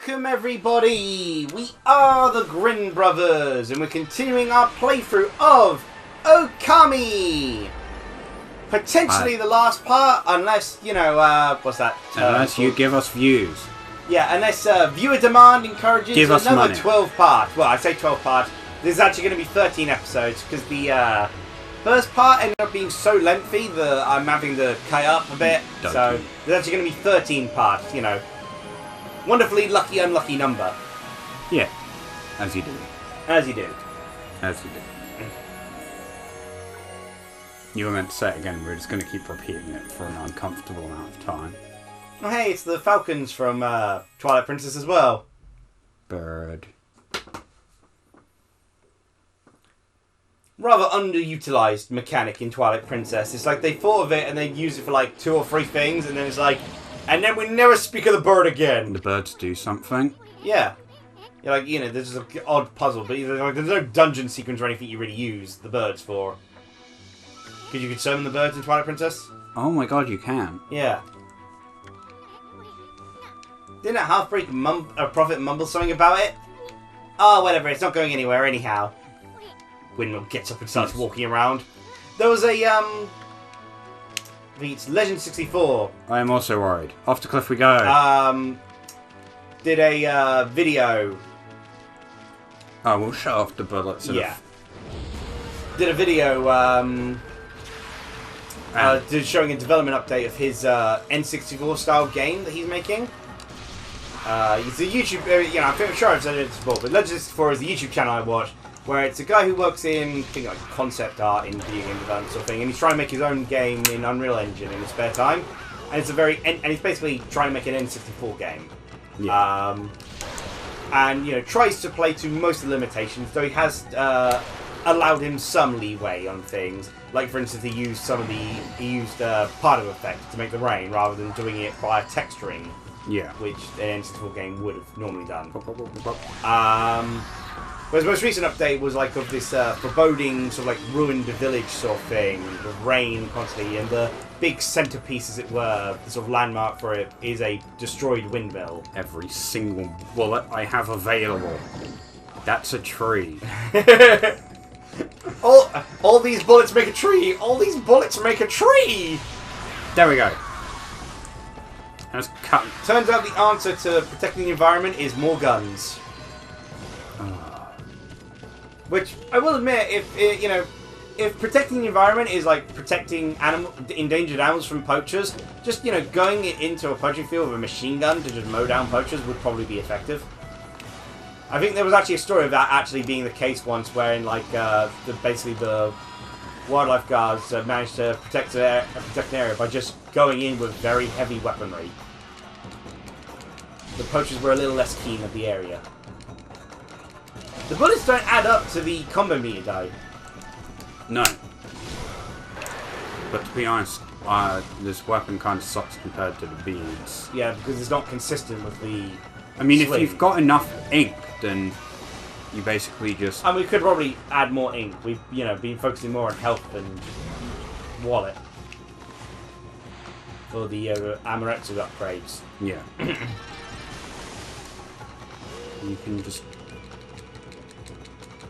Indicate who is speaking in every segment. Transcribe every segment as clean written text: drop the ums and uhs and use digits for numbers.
Speaker 1: Welcome everybody! We are the Grin Brothers and we're continuing our playthrough of Okami! Potentially the last part, unless, you know, what's that?
Speaker 2: Unless you give us views.
Speaker 1: Yeah, unless viewer demand encourages
Speaker 2: give us
Speaker 1: another
Speaker 2: money.
Speaker 1: 12 parts. Well, I say 12 parts. This is actually going to be 13 episodes because the first part ended up being so lengthy that I'm having to cut up a bit. So there's actually going to be 13 parts, you know. Wonderfully lucky, unlucky number.
Speaker 2: Yeah, as you do.
Speaker 1: As you do.
Speaker 2: As you do. You were meant to say it again, we're just going to keep repeating it for an uncomfortable amount of time.
Speaker 1: Oh hey, it's the Falcons from Twilight Princess as well.
Speaker 2: Bird.
Speaker 1: Rather underutilized mechanic in Twilight Princess. It's like they thought of it and they'd use it for like 2 or 3 things and then it's like, and then we never speak of the bird again.
Speaker 2: The birds do something?
Speaker 1: Yeah. You're like, you know, there's an odd puzzle, but there's no dungeon sequence or anything you really use the birds for. Because you could summon the birds in Twilight Princess?
Speaker 2: Oh my god, you can.
Speaker 1: Yeah. Didn't a Half-Breed Prophet mumble something about it? Oh, whatever, it's not going anywhere anyhow. Windmill gets up and starts walking around. There was a, I think it's Legend 64.
Speaker 2: I am also worried. Off the cliff we go.
Speaker 1: Did a video.
Speaker 2: Oh, we'll shut off the bullets.
Speaker 1: Yeah. Did a video showing a development update of his N64 style game that he's making. It's a YouTube, you know, I'm sure I've said it before, but Legend 64 is the YouTube channel I watch, where it's a guy who works in, I think, like concept art in video game development sort of thing, and he's trying to make his own game in Unreal Engine in his spare time, and it's and he's basically trying to make an N64 game.
Speaker 2: Yeah.
Speaker 1: And you know, tries to play to most of the limitations, though he has allowed him some leeway on things. Like, for instance, he used particle effect to make the rain rather than doing it via texturing.
Speaker 2: Yeah.
Speaker 1: Which an N64 game would have normally done. But his most recent update was like of this foreboding sort of like ruined village sort of thing, with rain constantly, and the big centerpiece, as it were, the sort of landmark for it, is a destroyed windmill.
Speaker 2: Every single bullet I have available. That's a tree.
Speaker 1: all these bullets make a tree! All these bullets make a tree!
Speaker 2: There we go. Let's cut.
Speaker 1: Turns out the answer to protecting the environment is more guns. Which, I will admit, if protecting the environment is like protecting endangered animals from poachers, just, you know, going into a poaching field with a machine gun to just mow down poachers would probably be effective. I think there was actually a story of that actually being the case once, wherein like basically the wildlife guards managed to protect an area by just going in with very heavy weaponry. The poachers were a little less keen of the area. The bullets don't add up to the combo meter, though.
Speaker 2: No. But to be honest, this weapon kind of sucks compared to the beads.
Speaker 1: Yeah, because it's not consistent with the...
Speaker 2: I mean,
Speaker 1: swing.
Speaker 2: if you've got enough ink, then you basically just...
Speaker 1: And we could probably add more ink. We've, you know, been focusing more on health than just wallet. For the amaterasu upgrades.
Speaker 2: Yeah. You can just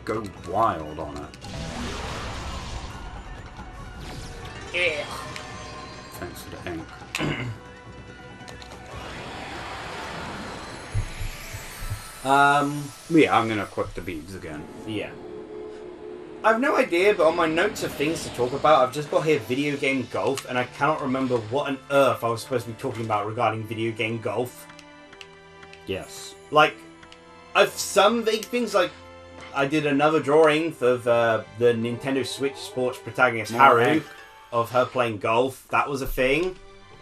Speaker 2: go wild on it.
Speaker 1: Yeah.
Speaker 2: Thanks to the ink. Yeah, I'm gonna equip the beads again.
Speaker 1: Yeah. I've no idea, but on my notes of things to talk about, I've just got here video game golf, and I cannot remember what on earth I was supposed to be talking about regarding video game golf.
Speaker 2: Yes.
Speaker 1: Like, I've some vague things, like I did another drawing of the Nintendo Switch sports protagonist Haru, of her playing golf. That was a thing.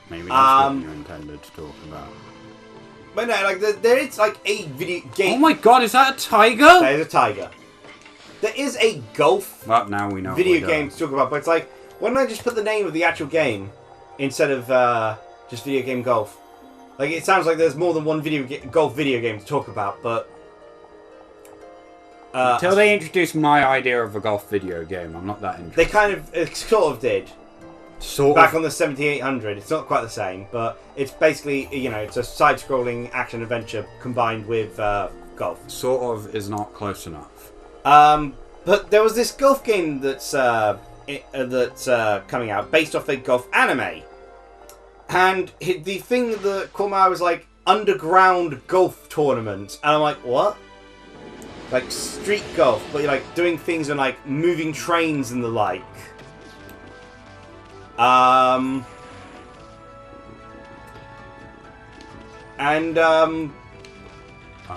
Speaker 2: Maybe that's what you intended to talk about.
Speaker 1: But no, like there is like a video game.
Speaker 2: Oh my god, is that a tiger?
Speaker 1: There's a tiger. There is a golf
Speaker 2: Well, now we know
Speaker 1: video game to talk about, but it's like, why don't I just put the name of the actual game instead of just video game golf? Like, it sounds like there's more than one golf video game to talk about, but...
Speaker 2: Until they introduced my idea of a golf video game, I'm not that interested.
Speaker 1: They kind of sort of did. back on the 7800. It's not quite the same, but it's basically, you know, it's a side-scrolling action adventure combined with golf.
Speaker 2: Sort of is not close enough.
Speaker 1: But there was this golf game that's coming out based off a golf anime, and the thing that caught my eye was like underground golf tournament, and I'm like, what? Like street golf, but you're like doing things on like moving trains and the like.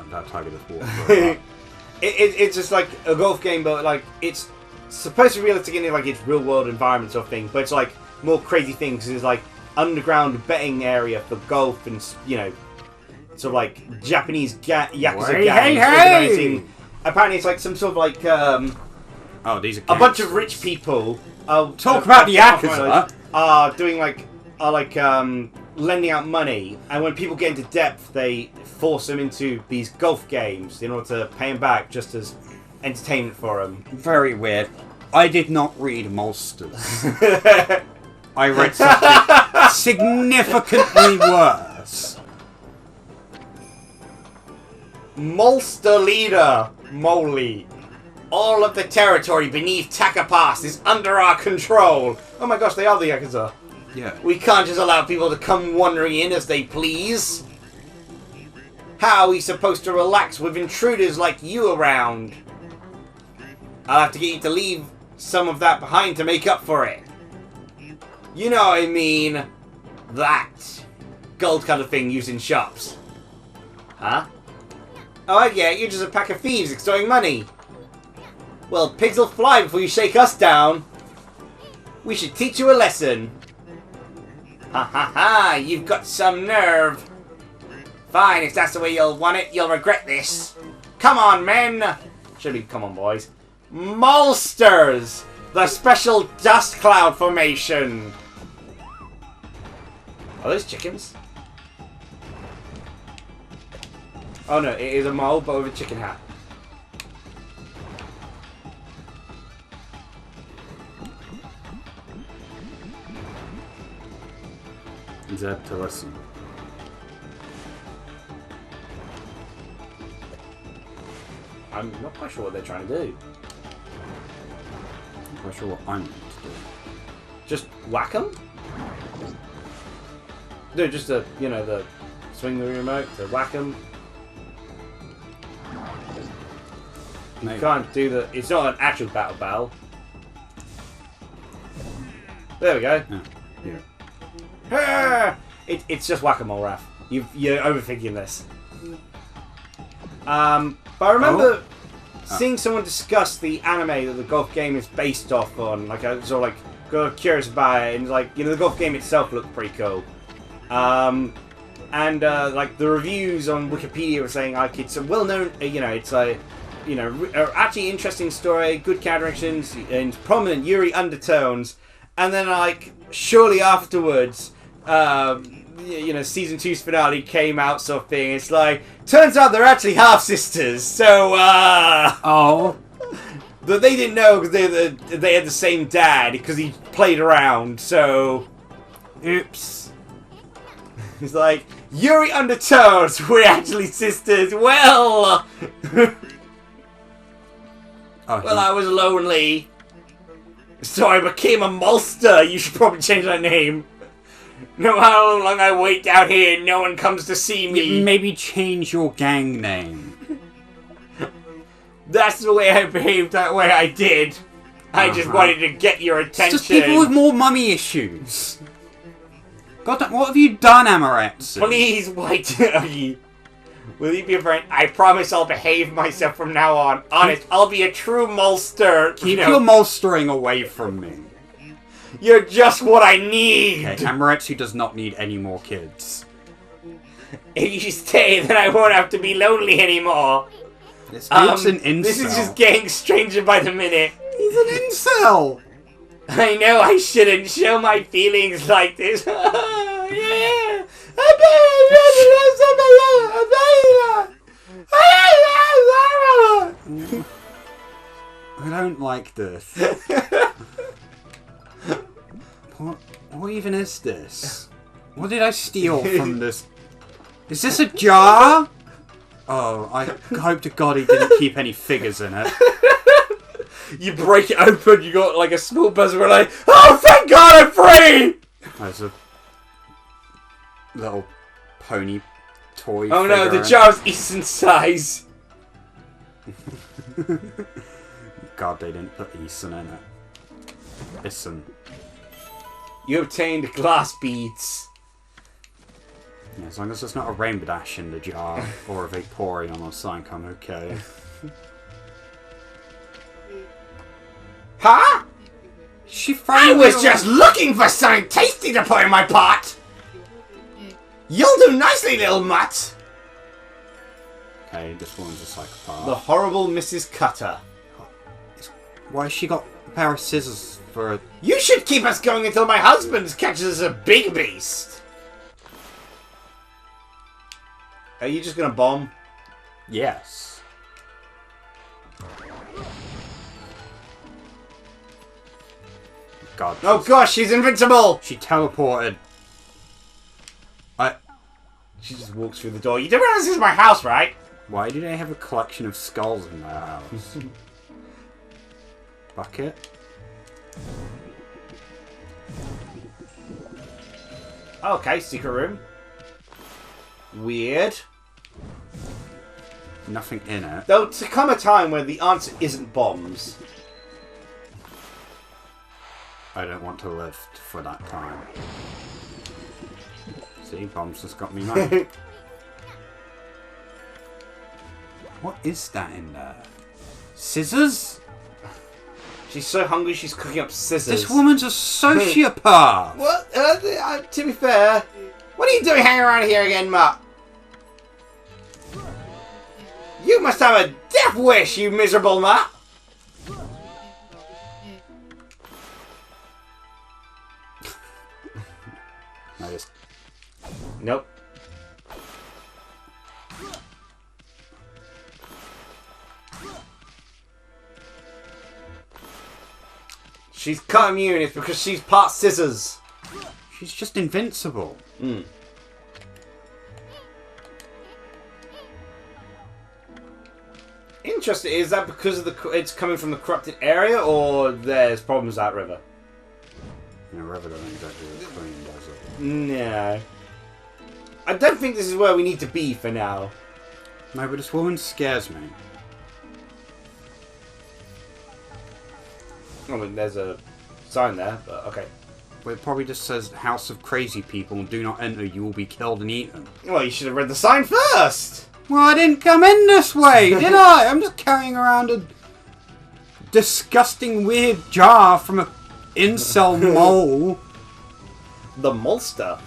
Speaker 2: That tiger just walked.
Speaker 1: It's just like a golf game, but like it's supposed to be realistic in like its real world environment sort of thing, but it's like more crazy things. It's like underground betting area for golf, and you know, sort of like Japanese yakuza gangs organizing. Apparently, it's like some sort of like
Speaker 2: oh, these are
Speaker 1: a bunch of rich people.
Speaker 2: Talk about the yakuza.
Speaker 1: Are doing like lending out money, and when people get into debt, they force them into these golf games in order to pay them back, just as entertainment for them.
Speaker 2: Very weird. I did not read Molsters. I read something significantly worse.
Speaker 1: Molster leader Molly. All of the territory beneath Taka Pass is under our control. Oh my gosh, they are the Yakuza.
Speaker 2: Yeah.
Speaker 1: We can't just allow people to come wandering in as they please. How are we supposed to relax with intruders like you around? I'll have to get you to leave some of that behind to make up for it. You know what I mean. That gold kind of thing used in shops. Huh? Oh yeah, you're just a pack of thieves extorting money. Well, pigs will fly before you shake us down. We should teach you a lesson. Ha ha ha, you've got some nerve. Fine, if that's the way you'll want it, you'll regret this. Come on, men. Should be, come on, boys. Molsters! The special dust cloud formation. Are those chickens? Oh no, it is a mole, but with a chicken hat.
Speaker 2: Amaterasu.
Speaker 1: I'm not quite sure what they're trying to do.
Speaker 2: I'm not quite sure what I'm meant to do.
Speaker 1: Just whack them? No, just the, you know, the swing the remote to whack them. You can't do the. It's not an actual battle bell. There we go.
Speaker 2: Yeah.
Speaker 1: It's just whack-a-mole, Raph. You're overthinking this. But I remember seeing someone discuss the anime that the golf game is based off on. Like I was sort of like got curious about it, and like, you know, the golf game itself looked pretty cool. Like the reviews on Wikipedia were saying like it's a well-known, you know, it's a, you know, actually interesting story, good characterizations, and prominent Yuri undertones. And then like shortly afterwards, you know, season 2's finale came out, sort of thing. It's like, turns out they're actually half sisters. So
Speaker 2: oh,
Speaker 1: but they didn't know because they had the same dad because he played around. So oops. It's like, Yuri undertones, we're actually sisters. Well, well, I was lonely, so I became a Molster. You should probably change that name. No matter how long I wait down here, no one comes to see me.
Speaker 2: Maybe change your gang name.
Speaker 1: That's the way I behaved, that way I did. I just wanted to get your attention.
Speaker 2: It's just people with more mummy issues. God, what have you done, Amaterasu?
Speaker 1: Please, white. Will you be a friend? I promise I'll behave myself from now on. Honest, I'll be a true Molster.
Speaker 2: Keep your molstering away from me.
Speaker 1: You're just what I need.
Speaker 2: Okay, Amaterasu does not need any more kids.
Speaker 1: If you stay, then I won't have to be lonely anymore.
Speaker 2: This dude's an incel.
Speaker 1: This is just getting stranger by the minute.
Speaker 2: He's an incel.
Speaker 1: I know I shouldn't show my feelings like this. Yeah.
Speaker 2: I don't like this. What? even is this? What did I steal from this? Is this a jar? Oh, I hope to God he didn't keep any figures in it.
Speaker 3: You break it open, you got like a small buzzer like, oh, thank God I'm free!
Speaker 2: There's a little pony toy
Speaker 3: Oh no,
Speaker 2: figure
Speaker 3: the jar's Eastern size.
Speaker 2: God, they didn't put Eason in it. Eason.
Speaker 3: You obtained glass beads.
Speaker 2: Yeah, as long as there's not a rainbow dash in the jar or a Vaporeon or something, I'm okay.
Speaker 1: Huh?
Speaker 2: She
Speaker 1: I was just looking for something tasty to put in my pot! You'll do nicely, little mutt!
Speaker 2: Okay, this woman's a psychopath.
Speaker 1: The horrible Mrs. Cutter.
Speaker 2: Why has she got a pair of scissors for a...
Speaker 1: You should keep us going until my husband catches a big beast! Are you just gonna bomb?
Speaker 2: Yes. God.
Speaker 1: Oh gosh, she's invincible!
Speaker 2: She teleported.
Speaker 1: She just walks through the door. You do realize this is my house, right?
Speaker 2: Why do they have a collection of skulls in their house? Bucket?
Speaker 1: Okay, secret room. Weird.
Speaker 2: Nothing in it.
Speaker 1: There'll come a time where the answer isn't bombs.
Speaker 2: I don't want to live for that time. See, bombs just got me money. What is that in there? Scissors?
Speaker 1: She's so hungry she's cooking up scissors.
Speaker 2: This woman's a sociopath!
Speaker 1: What? To be fair, what are you doing hanging around here again, Mutt? You must have a death wish, you miserable Mutt! Nope. She's cut immune, it's because she's part scissors.
Speaker 2: She's just invincible.
Speaker 1: Mm. Interesting, is that because of it's coming from the corrupted area, or there's problems outriver?
Speaker 2: Yeah, River doesn't exactly look clean, does it?
Speaker 1: No. I don't think this is where we need to be for now.
Speaker 2: No, but this woman scares me.
Speaker 1: I mean, there's a sign there, but okay.
Speaker 2: Well, it probably just says House of Crazy People and do not enter, you will be killed and eaten.
Speaker 1: Well, you should have read the sign first!
Speaker 2: Well, I didn't come in this way, did I? I'm just carrying around a disgusting weird jar from a incel mole.
Speaker 1: The Molster.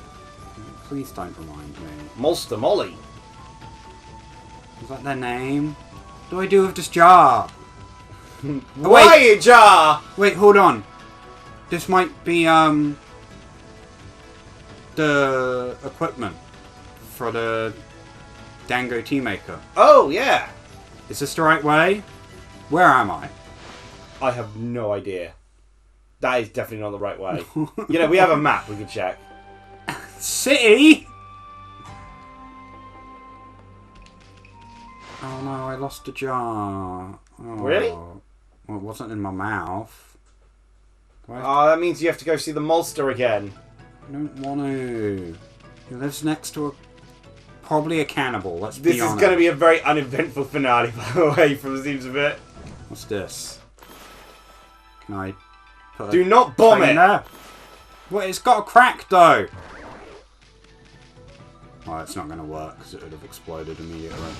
Speaker 2: Please don't remind me.
Speaker 1: Molster Molly.
Speaker 2: Is that their name? What do I do with this jar?
Speaker 1: Why jar?
Speaker 2: Wait, hold on. This might be, the equipment for the Dango Tea Maker.
Speaker 1: Oh, yeah.
Speaker 2: Is this the right way? Where am I?
Speaker 1: I have no idea. That is definitely not the right way. You know, we have a map we can check.
Speaker 2: City? Oh no, I lost a jar. Oh.
Speaker 1: Really?
Speaker 2: Well, it wasn't in my mouth.
Speaker 1: Oh, that means you have to go see the Molster again.
Speaker 2: I don't want to. He lives next to probably a cannibal, let's be honest.
Speaker 1: This is going to be a very uneventful finale, by the way, from the seems of it.
Speaker 2: What's this? Can I put
Speaker 1: Do not bomb it!
Speaker 2: There? Well, it's got a crack, though! Oh, it's not going to work, because it would have exploded immediately.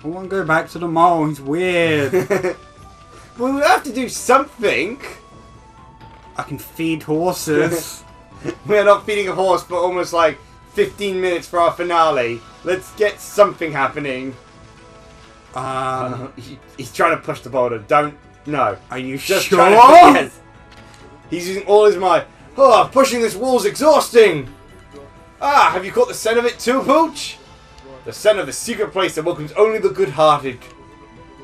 Speaker 2: I want to go back to the mole, he's weird.
Speaker 1: Well, we have to do something.
Speaker 2: I can feed horses.
Speaker 1: We're not feeding a horse for almost like 15 minutes for our finale. Let's get something happening. He's trying to push the boulder. Don't. No.
Speaker 2: Are you
Speaker 1: Just
Speaker 2: sure?
Speaker 1: trying to, yes. He's using all his might. Oh, pushing this wall's exhausting. Ah, have you caught the scent of it too, Pooch? The scent of the secret place that welcomes only the good-hearted.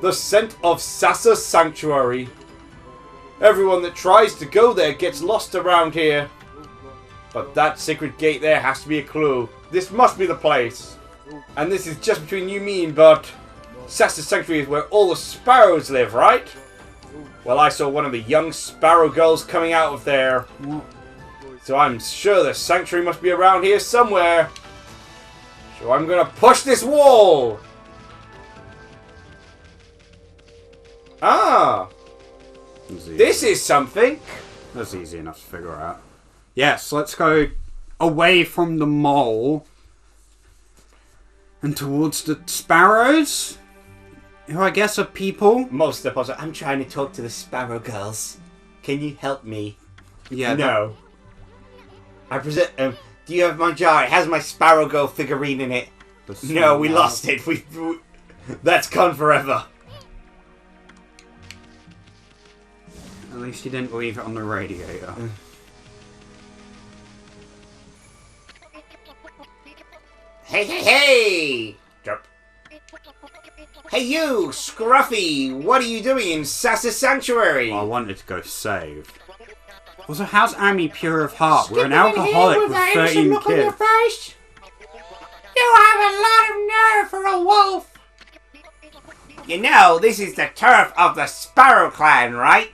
Speaker 1: The scent of Sasa Sanctuary. Everyone that tries to go there gets lost around here. But that secret gate there has to be a clue. This must be the place. And this is just between you, me, and Bert. Sassa Sanctuary is where all the sparrows live, right? Well, I saw one of the young sparrow girls coming out of there. So I'm sure the sanctuary must be around here somewhere. So I'm gonna push this wall. Ah. This is something.
Speaker 2: That's easy enough to figure out. Yes, let's go away from the mole and towards the sparrows, who I guess are people.
Speaker 1: Most of the I'm trying to talk to the sparrow girls. Can you help me?
Speaker 2: Yeah.
Speaker 1: No. I present. Do you have my jar? It has my sparrow girl figurine in it. No, we lost it. We that's gone forever.
Speaker 2: At least you didn't leave it on the radiator.
Speaker 1: Hey, hey, hey! Jump. Hey you, Scruffy! What are you doing in Sassa Sanctuary?
Speaker 2: I wanted to go save. Also, how's Ammy pure of heart? We're an alcoholic with 13 kids.
Speaker 1: You have a lot of nerve for a wolf! You know, this is the turf of the Sparrow Clan, right?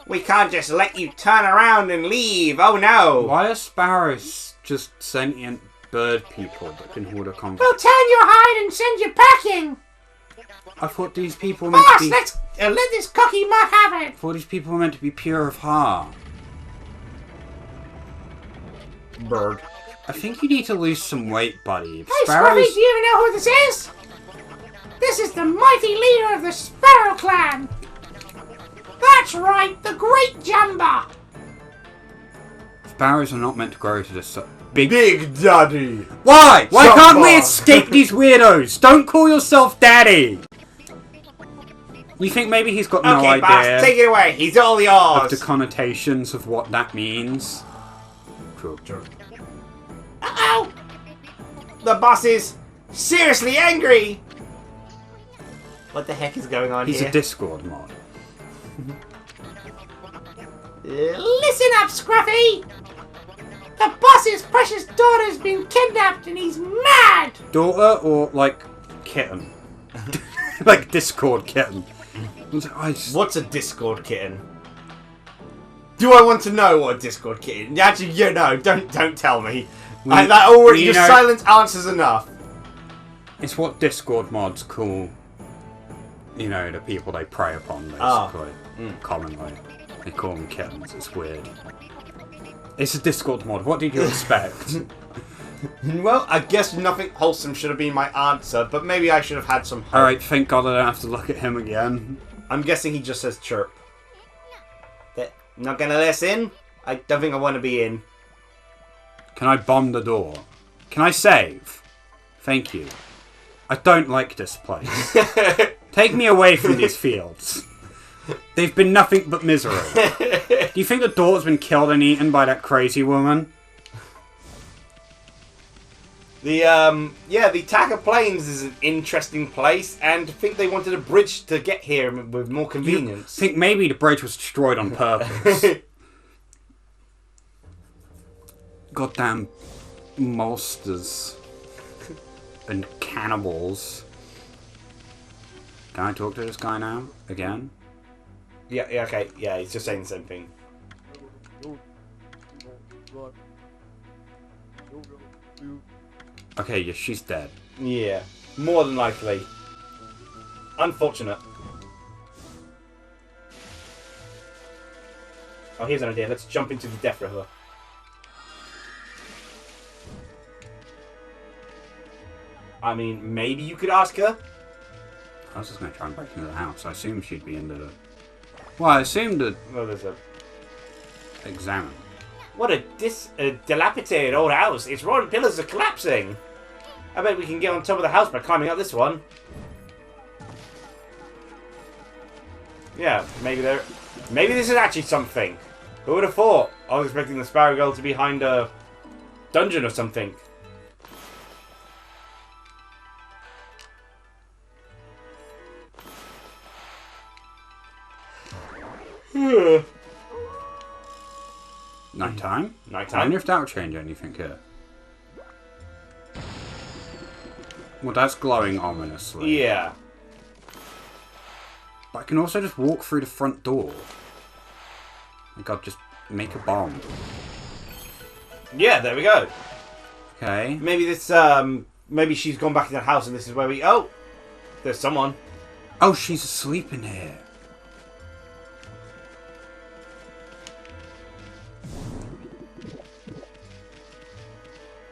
Speaker 1: We can't just let you turn around and leave, oh no!
Speaker 2: Why are sparrows just sentient bird people that can hold a conversation?
Speaker 1: We'll turn your hide and send you packing!
Speaker 2: I thought these people were meant to be...
Speaker 1: let's let this cocky mutt have it!
Speaker 2: I thought these people were meant to be pure of heart.
Speaker 1: Bird.
Speaker 2: I think you need to lose some weight, buddy.
Speaker 4: Hey, Scruffy, do you even know who this is? This is the mighty leader of the Sparrow Clan! That's right, the Great Jumba!
Speaker 2: Sparrows are not meant to grow to this big
Speaker 1: Daddy!
Speaker 2: Why? Why
Speaker 1: Jumba.
Speaker 2: can't we escape these weirdos? Don't call yourself daddy! You think maybe he's got no
Speaker 1: Okay,
Speaker 2: idea
Speaker 1: boss, take it away. He's all
Speaker 2: of
Speaker 1: yours.
Speaker 2: the connotations of what that means?
Speaker 1: Uh-oh! The boss is seriously angry! What the heck is going on
Speaker 2: He's
Speaker 1: here?
Speaker 2: a Discord mod.
Speaker 4: Listen up, Scruffy! The boss's precious daughter's been kidnapped and he's mad!
Speaker 2: Daughter or, like, kitten? Like, Discord kitten.
Speaker 1: What's a Discord kitten? Do I want to know what a Discord kitten? Actually, you know, don't tell me. Your silence answers enough.
Speaker 2: It's what Discord mods call, you know, the people they prey upon, basically. Commonly. They call them kittens. It's weird. It's a Discord mod. What did you expect?
Speaker 1: Well, I guess nothing wholesome should have been my answer, but maybe I should have had some hope.
Speaker 2: Alright, thank God I don't have to look at him again.
Speaker 1: I'm guessing he just says chirp. Not gonna let us in? I don't think I want to be in.
Speaker 2: Can I bomb the door? Can I save? Thank you. I don't like this place. Take me away from these fields. They've been nothing but misery. Do you think the daughter's been killed and eaten by that crazy woman?
Speaker 1: The Taka Plains is an interesting place, and I think they wanted a bridge to get here with more convenience.
Speaker 2: You think maybe the bridge was destroyed on purpose? Goddamn Molsters and cannibals. Can I talk to this guy now? Again?
Speaker 1: Yeah, okay. Yeah, he's just saying the same thing.
Speaker 2: Okay, yeah, she's dead.
Speaker 1: Yeah, more than likely. Unfortunate. Oh, here's an idea. Let's jump into the death river. I mean, maybe you could ask her?
Speaker 2: I was just going to try and break into the house. I assumed she'd be into the... Well, I assumed that...
Speaker 1: Well, there's a...
Speaker 2: Examine.
Speaker 1: What a dilapidated old house. Its rotten pillars are collapsing. I bet we can get on top of the house by climbing up this one. Yeah, maybe this is actually something. Who would have thought? I was expecting the Sparrow Girl to be behind a dungeon or something.
Speaker 2: Nighttime? I
Speaker 1: Nighttime.
Speaker 2: wonder if that'll change anything here. Well, that's glowing ominously.
Speaker 1: Yeah.
Speaker 2: But I can also just walk through the front door. Like, I'll just make a bomb.
Speaker 1: Yeah, there we go.
Speaker 2: Okay.
Speaker 1: Maybe this, maybe she's gone back to that house and this is where we... Oh! There's someone.
Speaker 2: Oh, she's asleep in here.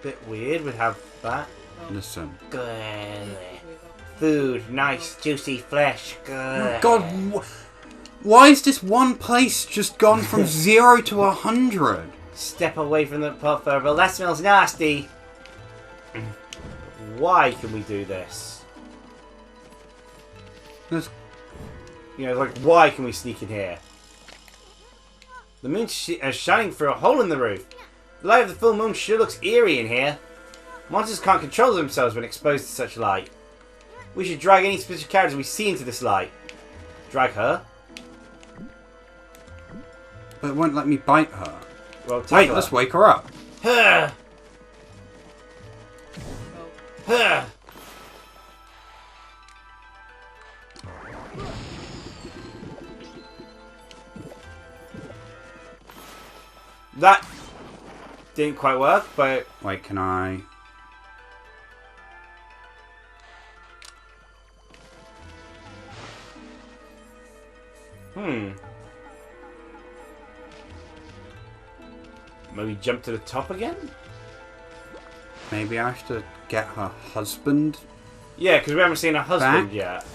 Speaker 1: Bit weird we have that.
Speaker 2: Listen.
Speaker 1: Good. Food, nice, juicy flesh. Good.
Speaker 2: God, why is this one place just gone from 0 to 100?
Speaker 1: Step away from the pot further. That smells nasty. Why can we do this?
Speaker 2: There's...
Speaker 1: You know, like, why can we sneak in here? The moon's shining through a hole in the roof. The light of the full moon sure looks eerie in here. Monsters can't control themselves when exposed to such light. We should drag any specific characters we see into this light. Drag her?
Speaker 2: But it won't let me bite her.
Speaker 1: Well, take
Speaker 2: Wait,
Speaker 1: her.
Speaker 2: let's wake her up.
Speaker 1: Her! Her! That didn't quite work, but...
Speaker 2: Wait, can I...
Speaker 1: Maybe jump to the top again?
Speaker 2: Maybe I have to get her husband?
Speaker 1: Yeah, because we haven't seen her husband
Speaker 2: Back?
Speaker 1: yet.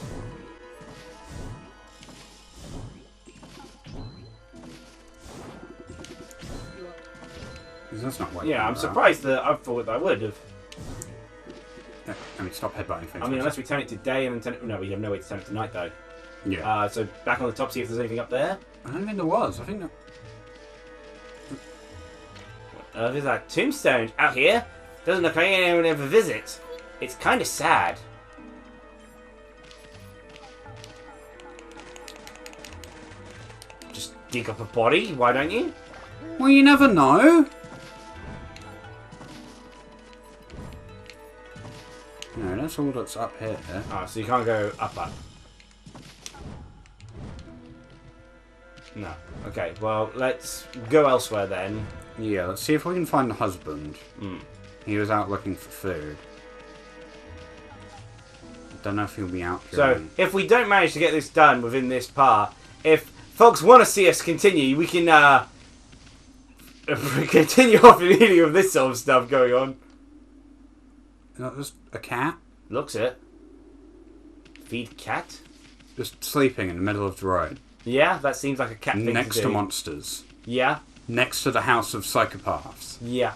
Speaker 2: That's not waking
Speaker 1: Yeah, I'm
Speaker 2: her up.
Speaker 1: surprised that I thought I would have.
Speaker 2: Yeah, I mean, stop headbutting things.
Speaker 1: I mean, unless we turn it to day and then turn it... No, we have no way to turn it to night, though.
Speaker 2: Yeah.
Speaker 1: So back on the top, see if there's anything up there.
Speaker 2: I don't think there was. I think that...
Speaker 1: There's that tombstone out here. Doesn't look like anyone ever visits. It's kind of sad. Just dig up a body, why don't you?
Speaker 2: Well, you never know. No, that's all that's up here.
Speaker 1: Oh, so you can't go up. No. Okay, well, let's go elsewhere then.
Speaker 2: Yeah, let's see if we can find the husband. He was out looking for food. Don't know if he'll be out here.
Speaker 1: So, if we don't manage to get this done within this part, if folks want to see us continue, we can continue off immediately with this sort of stuff going on.
Speaker 2: Is that just a cat?
Speaker 1: Looks it. Feed cat?
Speaker 2: Just sleeping in the middle of the road.
Speaker 1: Yeah, that seems like a cat thing
Speaker 2: Next
Speaker 1: to
Speaker 2: to
Speaker 1: do.
Speaker 2: monsters.
Speaker 1: Yeah,
Speaker 2: Next to the house of psychopaths.
Speaker 1: yeah.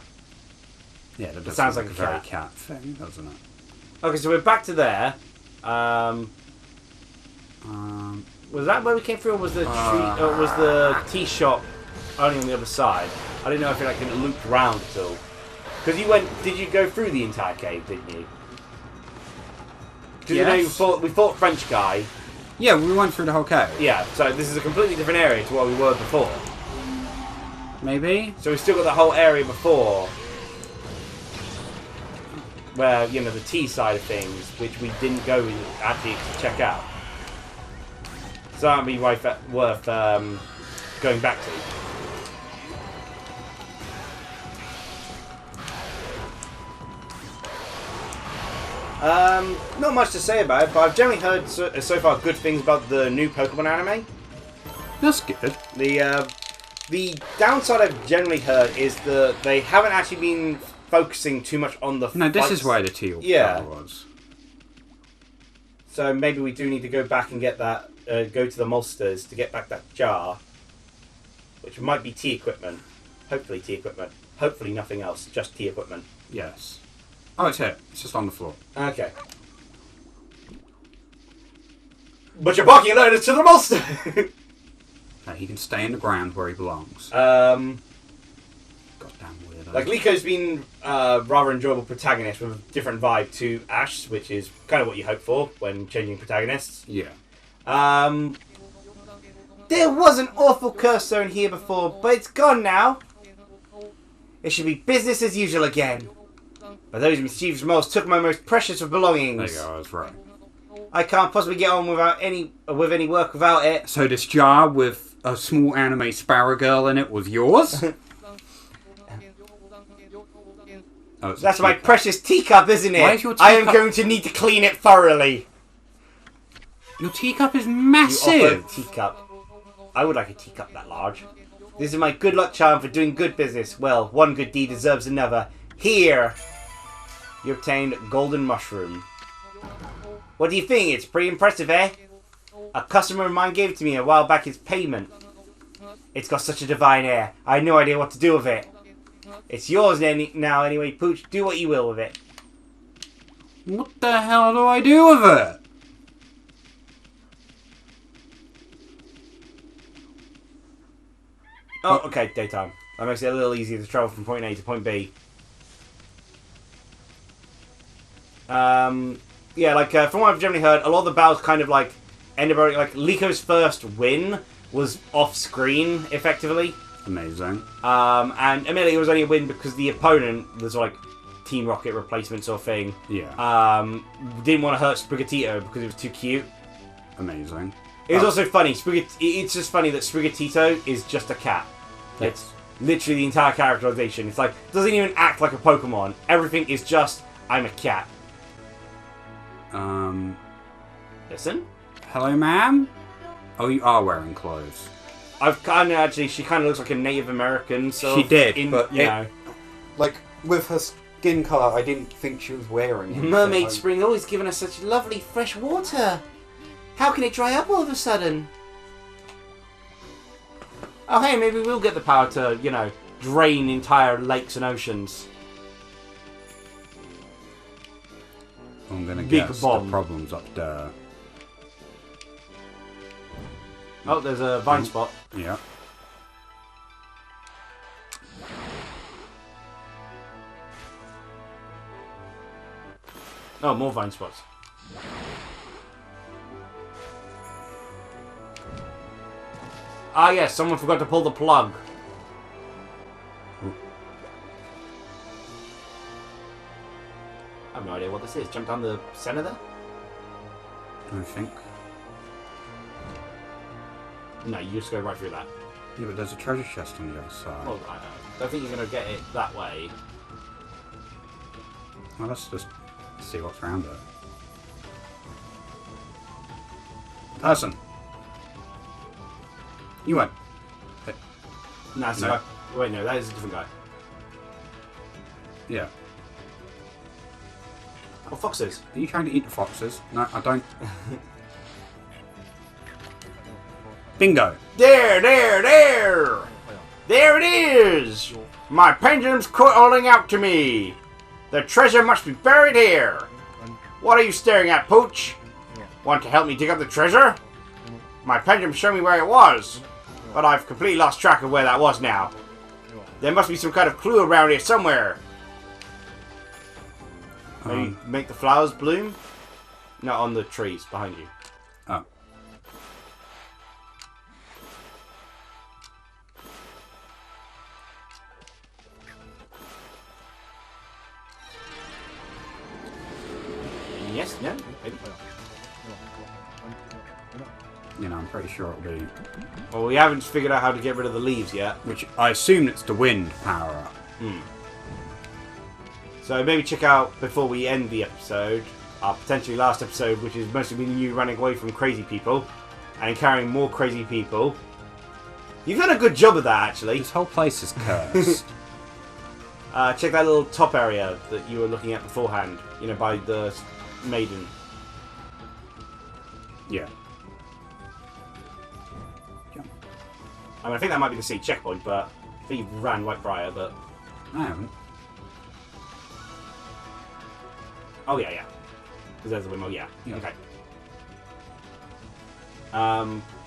Speaker 2: Yeah, that does
Speaker 1: Sounds
Speaker 2: sound
Speaker 1: like
Speaker 2: like
Speaker 1: a
Speaker 2: a very
Speaker 1: cat.
Speaker 2: cat thing, doesn't it?
Speaker 1: Okay, so we're back to there. Was that where we came through, or was the was the tea shop only on the other side? I didn't know if it like looped round at all. Because you went, did you go through the entire cave? Didn't you? Because you know
Speaker 2: Yes.
Speaker 1: we fought French guy.
Speaker 2: Yeah, we went through the whole cave.
Speaker 1: Yeah, so this is a completely different area to what we were before.
Speaker 2: Maybe?
Speaker 1: So we've still got the whole area before, where you know the tea side of things, which we didn't go in actually to check out. So that'd be worth going back to. Not much to say about it, but I've generally heard so far good things about the new Pokemon anime.
Speaker 2: That's good.
Speaker 1: The downside I've generally heard is that they haven't actually been focusing too much on the
Speaker 2: No, this
Speaker 1: fights.
Speaker 2: is where the teal
Speaker 1: Yeah.
Speaker 2: color was.
Speaker 1: So maybe we do need to go back and get that, go to the Molsters to get back that jar. Which might be tea equipment. Hopefully tea equipment. Hopefully nothing else, just tea equipment.
Speaker 2: Yes. Oh, it's here. It's just on the floor.
Speaker 1: Okay. But you're barking at us to the Molster!
Speaker 2: No, he can stay in the ground where he belongs.
Speaker 1: Goddamn
Speaker 2: weirdo.
Speaker 1: Like, Liko's been a rather enjoyable protagonist with a different vibe to Ash, which is kind of what you hope for when changing protagonists.
Speaker 2: Yeah.
Speaker 1: There was an awful curse zone here before, but it's gone now. It should be business as usual again. But those mischievous moles took my most precious of belongings.
Speaker 2: There you go, I was right.
Speaker 1: I can't possibly get on with any work without it.
Speaker 2: So this jar with a small anime sparrow girl in it was yours? Oh,
Speaker 1: That's my precious teacup, isn't it?
Speaker 2: Why is your
Speaker 1: I am
Speaker 2: teacup-
Speaker 1: going to need to clean it thoroughly.
Speaker 2: Your teacup is
Speaker 1: You
Speaker 2: massive!
Speaker 1: offer a teacup. I would like a teacup that large. This is my good luck charm for doing good business. Well, one good deed deserves another. Here, you obtained golden mushroom. What do you think? It's pretty impressive, eh? A customer of mine gave it to me a while back as payment. It's got such a divine air. I had no idea what to do with it. It's yours now anyway, Pooch. Do what you will with it.
Speaker 2: What the hell do I do with it?
Speaker 1: Oh, okay, daytime. That makes it a little easier to travel from point A to point B. Yeah, like, from what I've generally heard, a lot of the battles kind of, like, end up, like, Liko's first win was off-screen, effectively.
Speaker 2: Amazing.
Speaker 1: And admittedly, it was only a win because the opponent was, like, Team Rocket replacement sort of thing.
Speaker 2: Yeah.
Speaker 1: Didn't want to hurt Sprigatito because it was too cute.
Speaker 2: Amazing.
Speaker 1: It was also funny. It's just funny that Sprigatito is just a cat. It's literally the entire characterization. It's like, doesn't even act like a Pokemon. Everything is just, I'm a cat. Listen.
Speaker 2: Hello, ma'am? Oh, you are wearing clothes.
Speaker 1: I've kind of actually, she kind of looks like a Native American. So
Speaker 2: She did, but
Speaker 1: you know.
Speaker 2: Like, with her skin colour, I didn't think she was wearing it.
Speaker 1: Mermaid Spring always given us such lovely fresh water. How can it dry up all of a sudden? Oh hey, maybe we'll get the power to, you know, drain entire lakes and oceans.
Speaker 2: I'm gonna
Speaker 1: Big
Speaker 2: guess
Speaker 1: bomb.
Speaker 2: the problem's up there.
Speaker 1: Oh, there's a vine spot.
Speaker 2: Yeah.
Speaker 1: Oh, more vine spots. Ah yes, someone forgot to pull the plug. I have no idea what this is. Jump down the center there?
Speaker 2: I think.
Speaker 1: No, you just go right through that.
Speaker 2: Yeah, but there's a treasure chest on the other side.
Speaker 1: Well, I don't think you're going to get it that way.
Speaker 2: Well, let's just see what's around it. Person. You went.
Speaker 1: No, it's
Speaker 2: No.
Speaker 1: the guy. Wait, no, that is a different guy.
Speaker 2: Yeah.
Speaker 1: Oh, foxes.
Speaker 2: Are you trying to eat the foxes? No, I don't. Bingo.
Speaker 1: There! There it is! My pendulum's calling out to me. The treasure must be buried here. What are you staring at, Pooch? Want to help me dig up the treasure? My pendulum showed me where it was, but I've completely lost track of where that was now. There must be some kind of clue around here somewhere. Maybe make the flowers bloom? Not on the trees behind you.
Speaker 2: Oh.
Speaker 1: Yes? No? Maybe.
Speaker 2: You know, I'm pretty sure it'll be.
Speaker 1: Well, we haven't figured out how to get rid of the leaves yet.
Speaker 2: Which I assume it's the wind power up.
Speaker 1: So maybe check out, before we end the episode, our potentially last episode, which is mostly been you running away from crazy people and encountering more crazy people. You've done a good job of that, actually.
Speaker 2: This whole place is cursed.
Speaker 1: Check that little top area that you were looking at beforehand, you know, by the maiden.
Speaker 2: Yeah.
Speaker 1: I mean, I think that might be the sea checkpoint, but I think you ran Whitebriar, but...
Speaker 2: I haven't.
Speaker 1: Oh, yeah, yeah. Because there's the windmill, yeah.
Speaker 2: Yeah.
Speaker 1: Okay.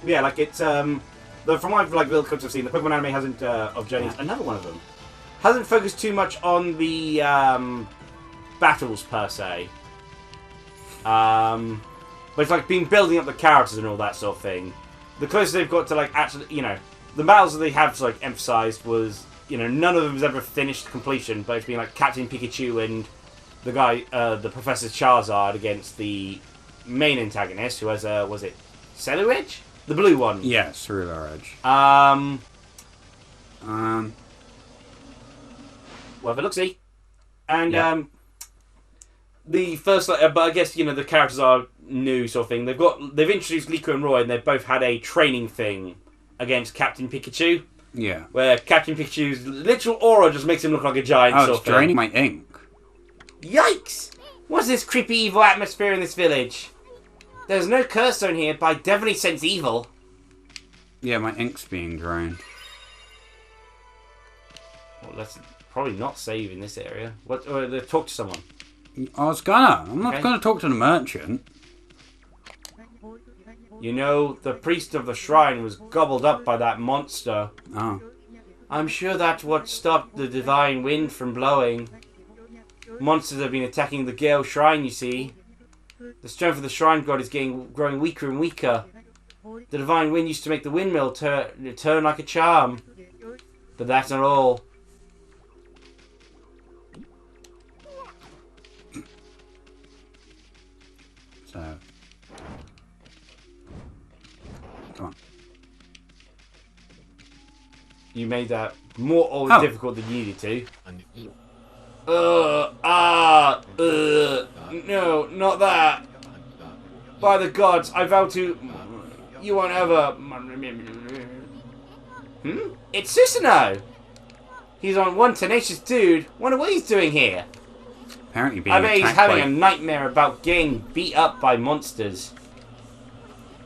Speaker 1: Yeah, like, it's, from what I've, like, little clips I've seen, the Pokemon anime hasn't, of Journeys, another one of them, hasn't focused too much on the, battles, per se. But it's, like, been building up the characters and all that sort of thing. the closest they've got to, like, actually, the battles that they have, like, emphasized was, none of them has ever finished completion, but it's been, like, Captain Pikachu and the guy, the Professor Charizard against the main antagonist, who has, was it Ceruledge? The blue one.
Speaker 2: Yeah, Ceruledge.
Speaker 1: Well, it looks see. And, the first, but I guess, the characters are new sort of thing. They've introduced Liko and Roy, and they've both had a training thing against Captain Pikachu.
Speaker 2: Yeah.
Speaker 1: Where Captain Pikachu's literal aura just makes him look like a giant sort
Speaker 2: it's
Speaker 1: of thing.
Speaker 2: draining my ink.
Speaker 1: Yikes! What's this creepy evil atmosphere in this village? There's no curse zone here, but I definitely sense evil.
Speaker 2: Yeah, my ink's being drained.
Speaker 1: Well, let's probably not save in this area. What? Or talk to someone.
Speaker 2: I was gonna. I'm not gonna talk to the merchant.
Speaker 1: The priest of the shrine was gobbled up by that monster.
Speaker 2: Oh.
Speaker 1: I'm sure that's what stopped the divine wind from blowing. Monsters have been attacking the Gale Shrine, you see. The strength of the shrine god is growing weaker and weaker. The divine wind used to make the windmill turn like a charm. But that's not all.
Speaker 2: So. Come on.
Speaker 1: You made that more difficult than you needed to. No, not that. By the gods, I vow to... You won't ever... It's Susano! He's on one tenacious dude. Wonder what he's doing here.
Speaker 2: Apparently being
Speaker 1: I bet he's
Speaker 2: attacked
Speaker 1: having
Speaker 2: by...
Speaker 1: a nightmare about getting beat up by monsters.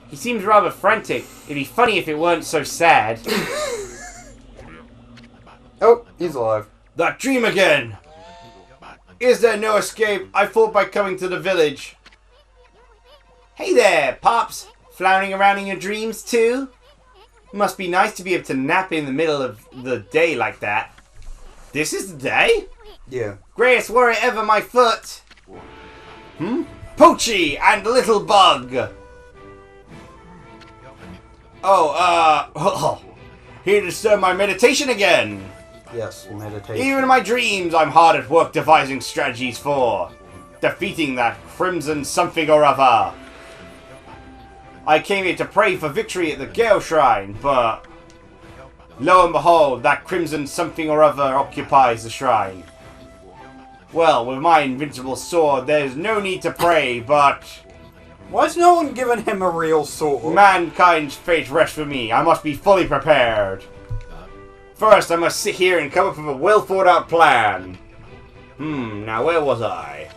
Speaker 1: He seems rather frantic. It'd be funny if it weren't so sad.
Speaker 3: Oh, he's alive.
Speaker 1: That dream again! Is there no escape? I thought by coming to the village. Hey there, Pops! Floundering around in your dreams too? Must be nice to be able to nap in the middle of the day like that. This is the day?
Speaker 3: Yeah.
Speaker 1: Greatest warrior ever, my foot! Poachy and Little Bug! Here to disturb my meditation again!
Speaker 3: Yes, meditation.
Speaker 1: Even in my dreams, I'm hard at work devising strategies for defeating that crimson something or other. I came here to pray for victory at the Gale Shrine, but lo and behold, that crimson something or other occupies the shrine. Well, with my invincible sword, there's no need to pray, but
Speaker 2: Why has no one given him a real sword?
Speaker 1: mankind's fate rests with me. I must be fully prepared. First, I must sit here and come up with a well thought out plan. Now where was I?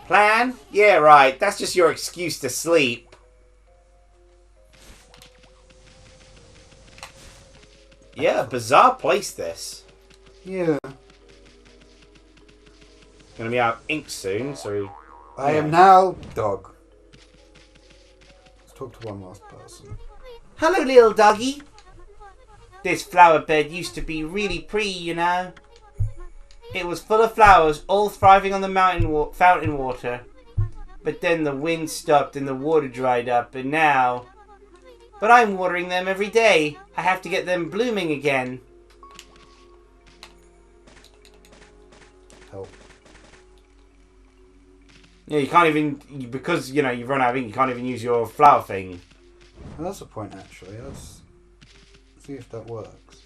Speaker 1: Plan? Yeah, right. That's just your excuse to sleep. Yeah, bizarre place this.
Speaker 3: Yeah.
Speaker 1: Gonna be out of ink soon, so...
Speaker 3: I am now dog. Let's talk to one last person.
Speaker 1: Hello, little doggy. This flower bed used to be really pretty, you know. It was full of flowers, all thriving on the fountain water. But then the wind stopped and the water dried up, and now... But I'm watering them every day. I have to get them blooming again.
Speaker 3: Help.
Speaker 1: Yeah, you can't even... Because, you've run out of ink, you can't even use your flower thing.
Speaker 3: Well, that's a point, actually. Let's see if that works.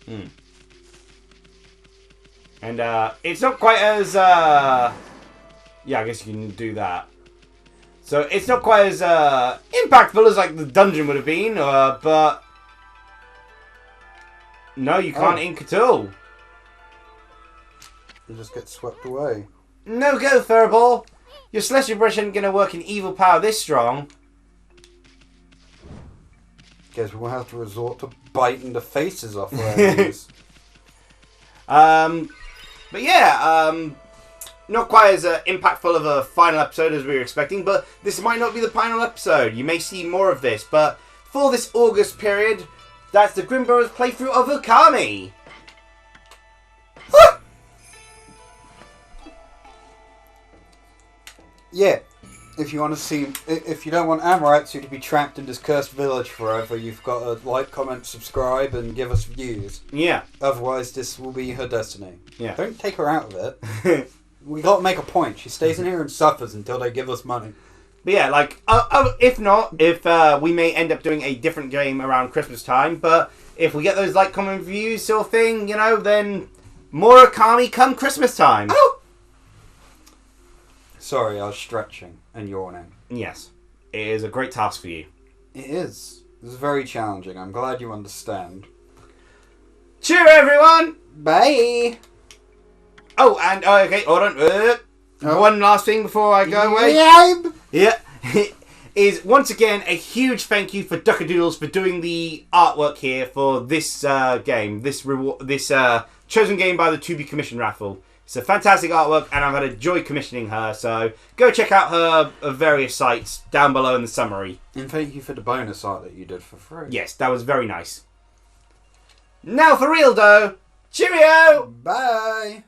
Speaker 1: And, it's not quite as, Yeah, I guess you can do that. So, it's not quite as, impactful as, like, the dungeon would have been, but... No, you can't ink at all.
Speaker 3: You just get swept away.
Speaker 1: No go, Furball! Your celestial brush ain't gonna work in evil power this strong.
Speaker 3: Guess we'll have to resort to biting the faces off our enemies.
Speaker 1: But yeah, not quite as impactful of a final episode as we were expecting, but this might not be the final episode. You may see more of this, but for this August period, that's the Grin Brothers playthrough of Okami.
Speaker 3: Yeah.
Speaker 2: If you want to see, if you don't want Amaterasu to be trapped in this cursed village forever, you've got to like, comment, subscribe, and give us views.
Speaker 1: Yeah.
Speaker 2: Otherwise, this will be her destiny.
Speaker 1: Yeah.
Speaker 2: Don't take her out of it. We got to make a point. She stays in here and suffers until they give us money.
Speaker 1: But yeah, like, if not, we may end up doing a different game around Christmas time, but if we get those like, comment, views sort of thing, you know, then more Okami come Christmas time.
Speaker 2: Oh! Sorry, I was stretching and yawning.
Speaker 1: Yes. It is a great task for you.
Speaker 2: It is. It's very challenging. I'm glad you understand.
Speaker 1: Cheer, everyone!
Speaker 2: Bye!
Speaker 1: Oh, and, okay, hold on. One last thing before I go away.
Speaker 2: Yeah.
Speaker 1: Is once again a huge thank you for Duckadoodles for doing the artwork here for this game, this chosen game by the To Be Commissioned raffle. It's a fantastic artwork, and I've had a joy commissioning her. So go check out her various sites down below in the summary.
Speaker 2: And thank you for the bonus art that you did for free.
Speaker 1: Yes, that was very nice. Now for real, though. Cheerio.
Speaker 2: Bye.